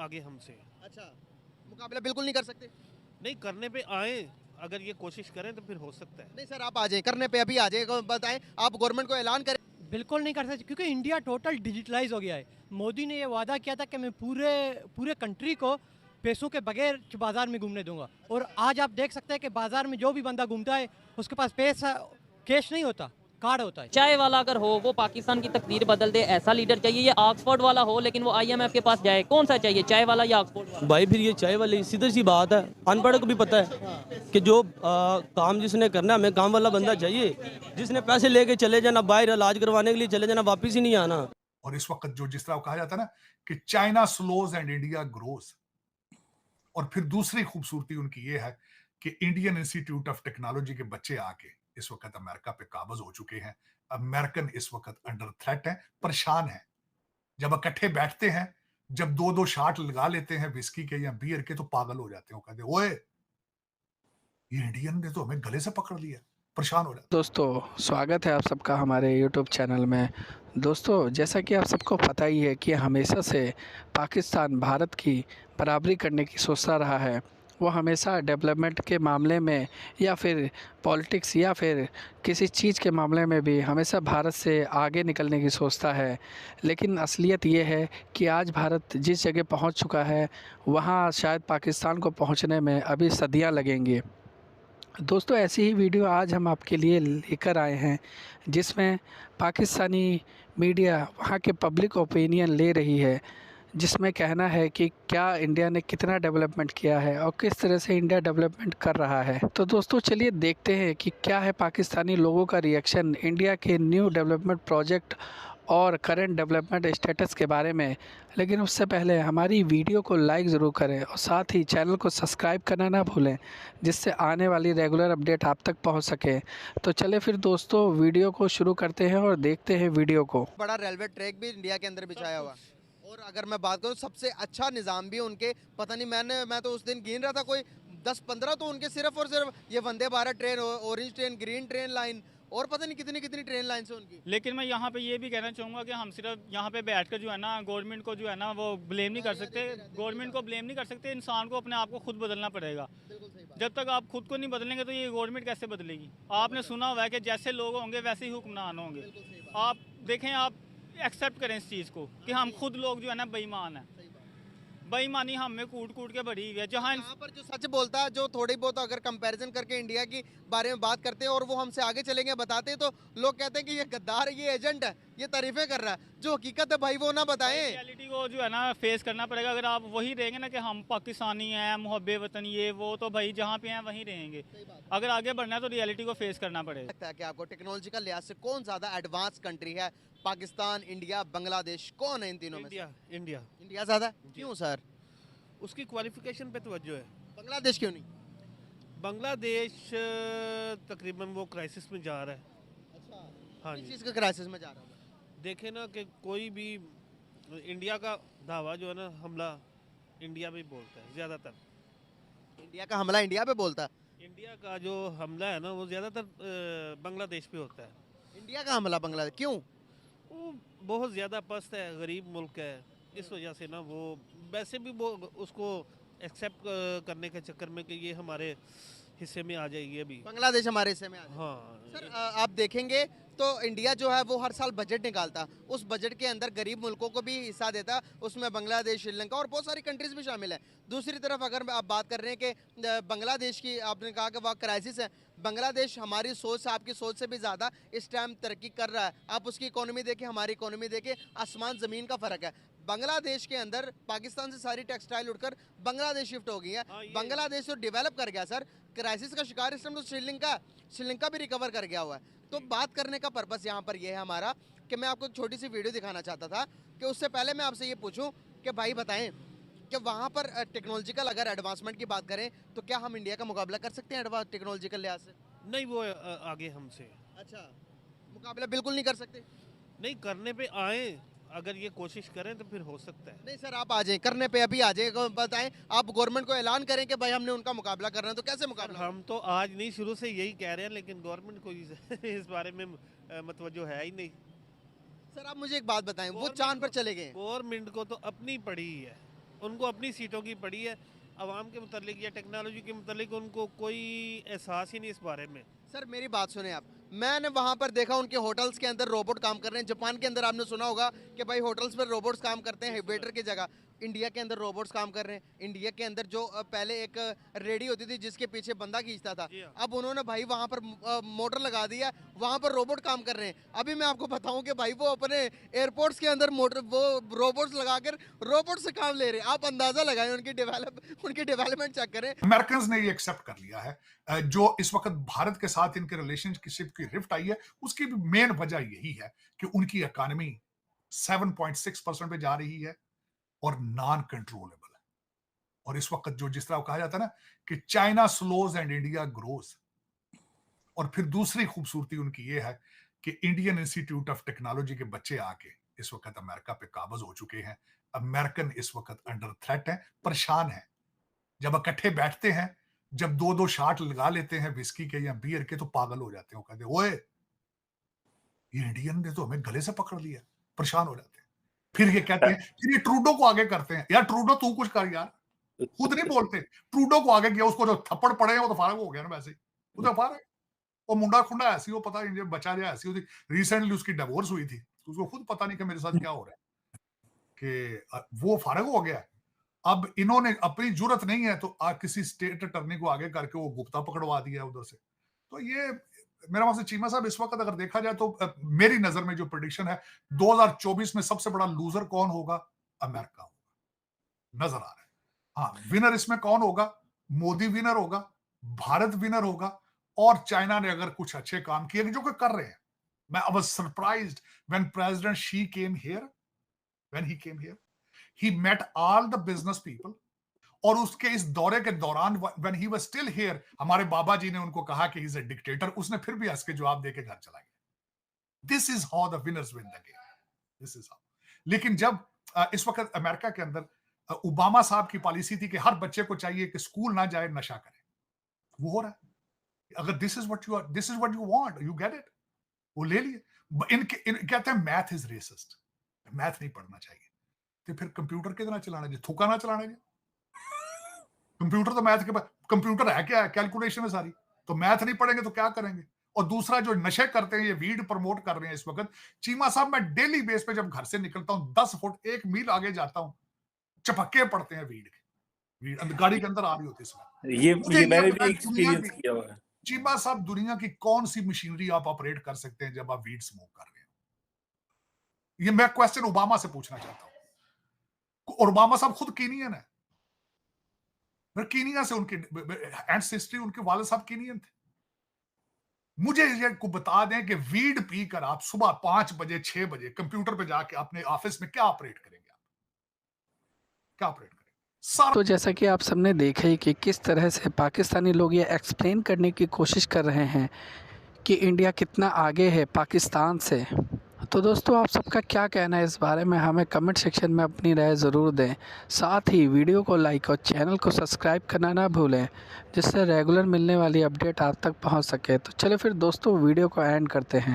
आगे हमसे। अच्छा, मुकाबला बिल्कुल नहीं कर सकते? नहीं, करने पे आए, अगर ये कोशिश करें तो फिर हो सकता है। नहीं सर, आप आ जाएं, करने पे अभी आ जाएं, बताएं, आप गवर्नमेंट को ऐलान करें। बिल्कुल नहीं कर सकते क्योंकि इंडिया टोटल डिजिटलाइज हो गया है। मोदी ने ये वादा किया था कि मैं पूरे पूरे कंट्री को पैसों के बगैर बाजार में घूमने दूंगा, और आज आप देख सकते हैं कि बाजार में जो भी बंदा घूमता है उसके पास पैसा कैश नहीं होता, कार्ड होता है। चाय वाला अगर हो वो पाकिस्तान की तकदीर बदल दे, ऐसा लीडर चाहिए। ये ऑक्सफोर्ड वाला हो लेकिन वो आईएमएफ के पास जाए, कौन सा चाहिए, चाय वाला या ऑक्सफोर्ड वाला? भाई फिर ये चाय वाली सीधी सी बात है, अनपढ़ को भी पता है कि जो काम जिसने करना है, हमें काम वाला बंदा चाहिए, जिसने पैसे लेके चले जाना, बाहर इलाज करवाने के लिए चले जाना, वापिस ही नहीं आना। और इस वक्त जो जिस तरह कहा जाता है ना कि China slows and India grows, और फिर दूसरी खूबसूरती उनकी ये है कि इंडियन इंस्टीट्यूट ऑफ टेक्नोलॉजी के बच्चे आके इस वक्त अमेरिका पे काबज हो चुके हैं। अमेरिकन इस वक्त अंडर थ्रेट है, परेशान है। जब इकट्ठे बैठते हैं, जब दो दो शाट लगा लेते हैं विस्की के या बियर के, तो पागल हो जाते हैं। कहते ओए, ये इंडियन ने तो हमें गले से पकड़ लिया, परेशान हो जाते। दोस्तों, स्वागत है आप सबका हमारे YouTube चैनल में। दोस्तों, जैसा कि आप सबको पता ही है कि हमेशा से पाकिस्तान भारत की बराबरी करने की सोचता रहा है। वो हमेशा डेवलपमेंट के मामले में या फिर पॉलिटिक्स या फिर किसी चीज़ के मामले में भी हमेशा भारत से आगे निकलने की सोचता है। लेकिन असलियत ये है कि आज भारत जिस जगह पहुंच चुका है, वहां शायद पाकिस्तान को पहुंचने में अभी सदियां लगेंगी। दोस्तों, ऐसी ही वीडियो आज हम आपके लिए लेकर आए हैं जिसमें पाकिस्तानी मीडिया वहाँ के पब्लिक ओपिनियन ले रही है, जिसमें कहना है कि क्या इंडिया ने कितना डेवलपमेंट किया है और किस तरह से इंडिया डेवलपमेंट कर रहा है। तो दोस्तों, चलिए देखते हैं कि क्या है पाकिस्तानी लोगों का रिएक्शन इंडिया के न्यू डेवलपमेंट प्रोजेक्ट और करंट डेवलपमेंट स्टेटस के बारे में। लेकिन उससे पहले हमारी वीडियो को लाइक ज़रूर करें और साथ ही चैनल को सब्सक्राइब करना ना भूलें, जिससे आने वाली रेगुलर अपडेट आप तक पहुंच सके। तो चले फिर दोस्तों, वीडियो को शुरू करते हैं और देखते हैं वीडियो को। बड़ा रेलवे ट्रैक भी इंडिया के अंदर बिछाया हुआ, और अगर मैं बात करूँ सबसे अच्छा निज़ाम भी उनके, पता नहीं, मैं तो उस दिन गिन रहा था कोई 10-15 तो उनके सिर्फ और सिर्फ ये Vande Bharat train, orange train, green train line, और पता नहीं कितनी कितनी ट्रेन लाइन से उनकी। लेकिन मैं यहाँ पे ये भी कहना चाहूँगा कि हम सिर्फ यहाँ पे बैठकर जो है ना गवर्नमेंट को जो है ना वो ब्लेम नहीं कर सकते, गवर्नमेंट को ब्लेम नहीं कर सकते। इंसान को अपने आप को खुद बदलना पड़ेगा। जब तक आप खुद को नहीं बदलेंगे तो ये गवर्नमेंट कैसे बदलेगी? आपने सुना हुआ है कि जैसे लोग होंगे वैसे ही हुक्मरान होंगे। आप देखें, आप एक्सेप्ट करें इस चीज़ को कि हम खुद लोग जो है ना बेईमान हैं। बेईमानी हम में कूट कूट के भरी हुई है। जहाँ यहाँ पर जो सच बोलता है, जो थोड़ी बहुत अगर कंपैरिजन करके इंडिया की बारे में बात करते हैं और वो हमसे आगे चलेंगे बताते हैं, तो लोग कहते हैं कि ये गद्दार है, ये एजेंट है, ये तारीफें कर रहा है। जो हकीकत है भाई वो ना बताएं। रियलिटी को जो है ना फेस करना पड़ेगा। अगर आप वही रहेंगे ना कि हम पाकिस्तानी हैं, मुहब्बे वतन, ये वो, तो भाई जहाँ पे हैं वहीं रहेंगे। अगर आगे बढ़ना है तो रियलिटी को फेस करना पड़ेगा। लगता है कि आपको टेक्नोलॉजी का लिहाज से कौन ज्यादा एडवांस कंट्री है? पाकिस्तान, इंडिया, बांग्लादेश, कौन है इन तीनों में से? India, India. इंडिया ज्यादा? क्यों सर? उसकी क्वालिफिकेशन पे तवज्जो है। बांग्लादेश क्यों नहीं? बांग्लादेश तकरीबन वो क्राइसिस में जा रहा है। अच्छा, हाँ किस जी, चीज का क्राइसिस में जा रहा है? देखे ना कि कोई भी इंडिया का धावा जो है ना, हमला इंडिया में ही बोलता है ज़्यादातर। इंडिया का हमला इंडिया पे बोलता है? इंडिया का जो हमला है ना वो ज़्यादातर बांग्लादेश पे होता है। इंडिया का हमला बांग्लादेश क्यों? वो बहुत ज़्यादा पस्त है, गरीब मुल्क है, इस वजह से ना वो वैसे भी वो उसको एक्सेप्ट करने के चक्कर में कि ये हमारे हिस्से में आ जाएगी अभी। बांग्लादेश हमारे हिस्से में आ जाए। हाँ सर, आप देखेंगे तो इंडिया जो है वो हर साल बजट निकालता, उस बजट के अंदर गरीब मुल्कों को भी हिस्सा देता, उसमें बांग्लादेश, श्रीलंका और बहुत सारी कंट्रीज भी शामिल है। दूसरी तरफ अगर आप बात कर रहे हैं कि बांग्लादेश की, आपने कहा कि वह क्राइसिस है, बांग्लादेश हमारी सोच से, आपकी सोच से भी ज़्यादा इस टाइम तरक्की कर रहा है। आप उसकी इकोनॉमी देखें, हमारी इकोनॉमी देखें, आसमान ज़मीन का फ़र्क है। बांग्लादेश के अंदर पाकिस्तान से सारी टेक्सटाइल उठकर बांग्लादेश शिफ्ट हो गई है। हाँ, बांग्लादेश तो डेवलप कर गया सर, क्राइसिस का शिकार इस टाइम तो श्रीलंका भी रिकवर कर गया हुआ है। तो बात करने का पर्पस यहाँ पर यह है हमारा कि मैं आपको एक छोटी सी वीडियो दिखाना चाहता था कि उससे पहले मैं आपसे ये पूछूं कि भाई बताएं कि वहाँ पर टेक्नोलॉजिकल अगर एडवांसमेंट की बात करें तो क्या हम इंडिया का मुकाबला कर सकते हैं एडवांस टेक्नोलॉजिकल लिहाज से? नहीं, वो आगे हमसे। अच्छा, मुकाबला बिल्कुल नहीं कर सकते? नहीं, करने पे आए, अगर ये कोशिश करें तो फिर हो सकता है। नहीं सर, आप आ जाएं, करने पे अभी आ जाएं, बताएं, आप गवर्नमेंट को ऐलान करें कि भाई हमने उनका मुकाबला करना है, तो कैसे मुकाबला? हम तो आज नहीं, शुरू से यही कह रहे हैं, लेकिन गवर्नमेंट को इस बारे में मतवज्जो है ही नहीं। सर आप मुझे एक बात बताएं, वो चांद पर चले गए, गवर्नमेंट को तो अपनी पड़ी है, उनको अपनी सीटों की पड़ी है, आवाम के मुतालिक या टेक्नोलॉजी के मुतालिक उनको कोई एहसास ही नहीं इस बारे में। सर मेरी बात सुने आप, मैंने वहाँ पर देखा उनके होटल्स के अंदर रोबोट काम कर रहे हैं। जापान के अंदर आपने सुना होगा कि भाई होटल्स पर रोबोट्स काम करते हैं वेटर की जगह। इंडिया के अंदर रोबोट्स काम कर रहे हैं। इंडिया के अंदर जो पहले एक रेडी होती थी जिसके पीछे बंदा खींचता था, जी हाँ। अब उन्होंने भाई वहाँ पर मोटर लगा दिया, वहाँ पर रोबोट काम कर रहे हैं। अभी मैं आपको बताऊँ कि भाई वो अपने एयरपोर्ट्स के अंदर मोटर वो रोबोट्स लगाकर रोबोट से काम ले रहे हैं। आप अंदाज़ा लगाएं, उनकी डेवलपमेंट चेक करें। अमेरिकन ने ये एक्सेप्ट कर लिया है। जो इस वक्त भारत के साथ इनके रिलेशनशिप की रिफ्ट आई है, उसकी भी मेन वजह यही है कि उनकी इकोनॉमी 7.6% पे जा रही है और नॉन कंट्रोलेबल है। और इस वक्त जो जिस तरह कहा जाता है ना कि China slows and India grows, और फिर दूसरी खूबसूरती उनकी ये है कि इंडियन इंस्टीट्यूट ऑफ टेक्नोलॉजी के बच्चे आके इस वक्त अमेरिका पे काबज हो चुके हैं। अमेरिकन इस वक्त अंडर थ्रेट है, परेशान है। जब इकट्ठे बैठते हैं, जब 2-2 शॉट लगा लेते हैं विस्की के या बियर के, तो पागल हो जाते हैं। वो कहते हैं ओए ये इंडियन ने तो हमें गले से पकड़ लिया, परेशान हो जाते हैं। फिर ये कहते हैं, फिर ये ट्रूडो को आगे करते हैं, यार ट्रूडो तू कुछ कर यार, खुद नहीं बोलते। ट्रूडो को आगे किया, उसको जो थप्पड़ पड़े हैं वो तो फारग हो गया ना वैसे ही, वो तो फारग। वो मुंडा खुंडा ऐसी, वो पता नहीं बचा जाए ऐसी होती। रिसेंटली उसकी डिवोर्स हुई थी, तो उसको खुद पता नहीं कि मेरे साथ क्या हो रहा है, कि वो फारग हो गया। अब इन्होंने अपनी जरूरत नहीं है तो किसी स्टेट अटर्नी को आगे करके वो गुप्ता पकड़वा दिया उधर से। तो ये मेरा मतलब चीमा साहब, इस वक्त अगर देखा जाए तो मेरी नजर में जो प्रेडिक्शन है 2024 में सबसे बड़ा लूजर कौन होगा? अमेरिका होगा, नजर आ रहा है। हाँ, विनर इसमें कौन होगा? मोदी विनर होगा, भारत विनर होगा, और चाइना ने अगर कुछ अच्छे काम किए जो कि कर रहे हैं। मैं I was surprised when president she came here, when he came here, he met all the business people, और उसके इस दौरे के दौरान when he was still here, हमारे बाबा जी ने उनको कहा कि he's a dictator, उसने फिर भी हंस के जवाब देके घर चला गया। This is how the winners win the game. This is how. लेकिन जब इस वक्त अमेरिका के अंदर ओबामा साहब की पॉलिसी थी कि हर बच्चे को चाहिए कि स्कूल ना जाए, नशा करे, वो हो रहा है। अगर this is what you want, you get it, वो ले लिए। इनके कहते हैं मैथ इज रेसिस्ट, मैथ नहीं पढ़ना चाहिए, तो फिर कंप्यूटर कितना चलाना चाहिए? थूका ना चलाना चाहिए। कंप्यूटर तो मैथ के बाद, कंप्यूटर है क्या है? कैलकुलेशन है सारी। तो मैथ नहीं पढ़ेंगे तो क्या करेंगे? और दूसरा जो नशे करते हैं, ये वीड प्रमोट कर रहे हैं इस वक्त। चीमा साहब, मैं डेली बेस पे जब घर से निकलता हूं 10 फुट 1 मील आगे जाता हूं, चपक्के पड़ते हैं वीड के। वीड गाड़ी के अंदर आ रही होती है इसमें। ये मैंने भी एक्सपीरियंस किया हुआ है। चीमा साहब, दुनिया की कौन सी मशीनरी आप ऑपरेट कर सकते हैं जब आप वीड स्मोक कर रहे हैं? ये मैं क्वेश्चन ओबामा से पूछना चाहता हूं। ओबामा साहब खुद कीनियन है, कीनिया से उनके एंसेस्ट्री, उनके वाले साहब कीनियन थे। मुझे ये को बता दें कि वीड पीकर आप सुबह 5 बजे 6 बजे कंप्यूटर पे जाके अपने ऑफिस में क्या ऑपरेट करेंगे? आप क्या ऑपरेट करेंगे? तो जैसा कि आप सबने देखा ही कि किस तरह से पाकिस्तानी लोग ये एक्सप्लेन करने की कोशिश कर रहे हैं कि इंडिया कितना आगे है पाकिस्तान से। तो दोस्तों, आप सबका क्या कहना है इस बारे में? हमें कमेंट सेक्शन में अपनी राय ज़रूर दें। साथ ही वीडियो को लाइक और चैनल को सब्सक्राइब करना ना भूलें, जिससे रेगुलर मिलने वाली अपडेट आप तक पहुंच सके। तो चलो फिर दोस्तों, वीडियो को एंड करते हैं।